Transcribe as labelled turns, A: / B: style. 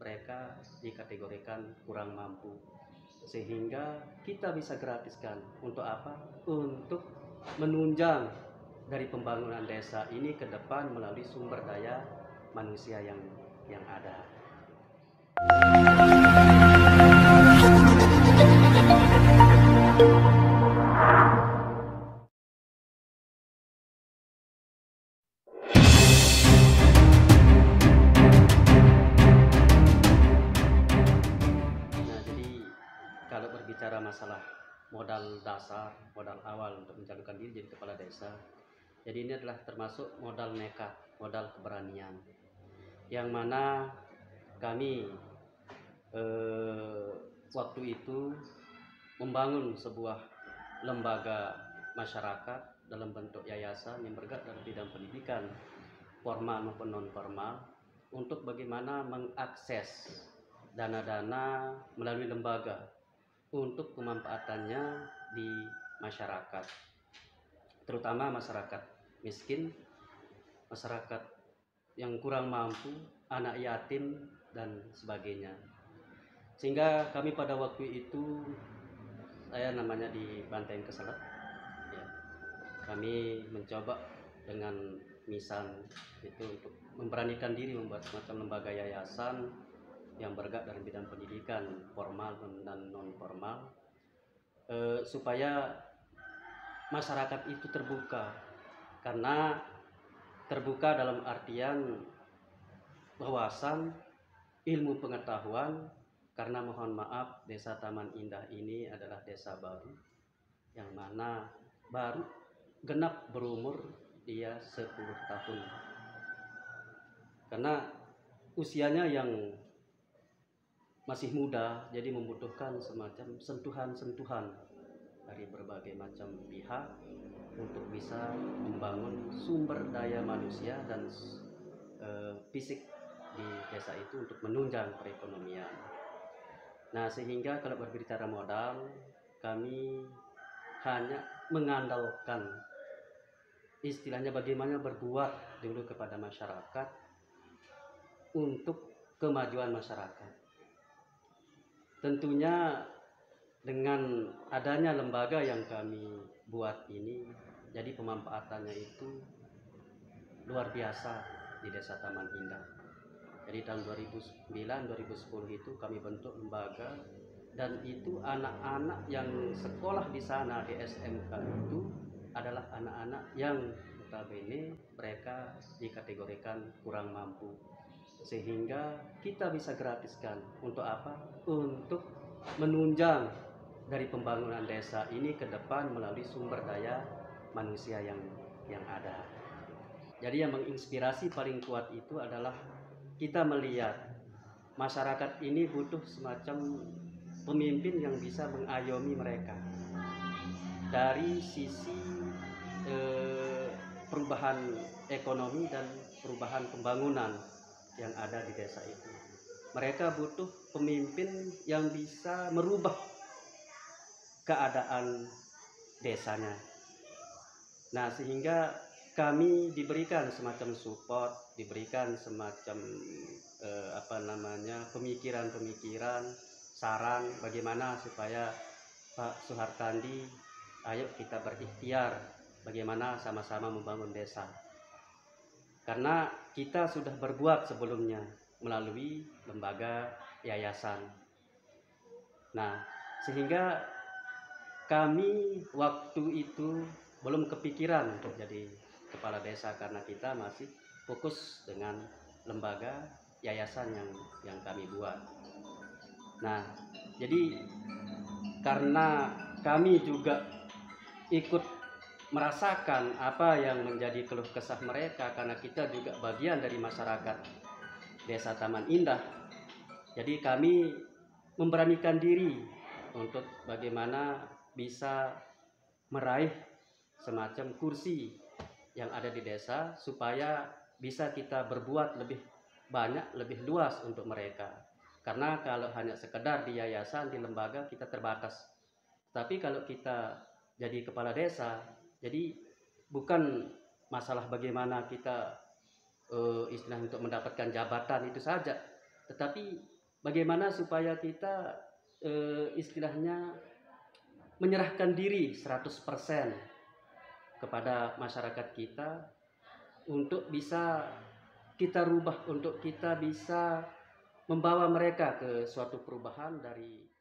A: mereka dikategorikan kurang mampu. Sehingga kita bisa gratiskan. Untuk apa? Untuk menunjang dari pembangunan desa ini ke depan melalui sumber daya manusia yang ada. Nah, jadi kalau berbicara masalah modal dasar, modal awal untuk mencalonkan diri jadi kepala desa, jadi ini adalah termasuk modal nekat, modal keberanian, yang mana kami waktu itu membangun sebuah lembaga masyarakat dalam bentuk yayasan yang bergerak dalam bidang pendidikan formal maupun non formal, untuk bagaimana mengakses dana-dana melalui lembaga untuk pemanfaatannya di masyarakat, terutama masyarakat miskin, masyarakat yang kurang mampu, anak yatim dan sebagainya. Sehingga kami pada waktu itu, saya namanya di Bantaeng Keselak ya, kami mencoba dengan misan itu untuk memberanikan diri membuat semacam lembaga yayasan yang bergerak dalam bidang pendidikan formal dan non formal, supaya masyarakat itu terbuka. Karena terbuka dalam artian wawasan, ilmu pengetahuan, karena mohon maaf Desa Taman Indah ini adalah desa baru, yang mana baru genap berumur dia 10 tahun. Karena usianya yang masih muda, jadi membutuhkan semacam sentuhan-sentuhan dari berbagai macam pihak untuk bisa membangun sumber daya manusia dan fisik di desa itu untuk menunjang perekonomian. Nah, sehingga kalau berbicara modal, kami hanya mengandalkan istilahnya bagaimana berbuat dulu kepada masyarakat untuk kemajuan masyarakat. Tentunya dengan adanya lembaga yang kami buat ini, jadi pemanfaatannya itu luar biasa di Desa Taman Indah. Jadi tahun 2009-2010 itu kami bentuk lembaga, dan itu anak-anak yang sekolah di sana di SMK itu adalah anak-anak yang notabene mereka dikategorikan kurang mampu. Sehingga kita bisa gratiskan. Untuk apa? Untuk menunjang dari pembangunan desa ini ke depan melalui sumber daya manusia yang ada. Jadi yang menginspirasi paling kuat itu adalah kita melihat masyarakat ini butuh semacam pemimpin yang bisa mengayomi mereka dari sisi perubahan ekonomi dan perubahan pembangunan yang ada di desa itu. Mereka butuh pemimpin yang bisa merubah keadaan desanya. Nah, sehingga kami diberikan semacam support, diberikan semacam pemikiran-pemikiran, saran bagaimana supaya Pak Suhartandi, ayo kita berikhtiar bagaimana sama-sama membangun desa. Karena kita sudah berbuat sebelumnya melalui lembaga yayasan. Nah, sehingga kami waktu itu belum kepikiran untuk jadi kepala desa karena kita masih fokus dengan lembaga yayasan yang kami buat. Nah, jadi karena kami juga ikut merasakan apa yang menjadi keluh kesah mereka, karena kita juga bagian dari masyarakat Desa Taman Indah. Jadi kami memberanikan diri untuk bagaimana bisa meraih semacam kursi yang ada di desa, supaya bisa kita berbuat lebih banyak, lebih luas untuk mereka. Karena kalau hanya sekedar di yayasan, di lembaga, kita terbatas. Tapi kalau kita jadi kepala desa, jadi bukan masalah bagaimana kita istilah untuk mendapatkan jabatan itu saja, Tetapi bagaimana supaya kita istilahnya menyerahkan diri 100% kepada masyarakat kita untuk bisa kita rubah, untuk kita bisa membawa mereka ke suatu perubahan dari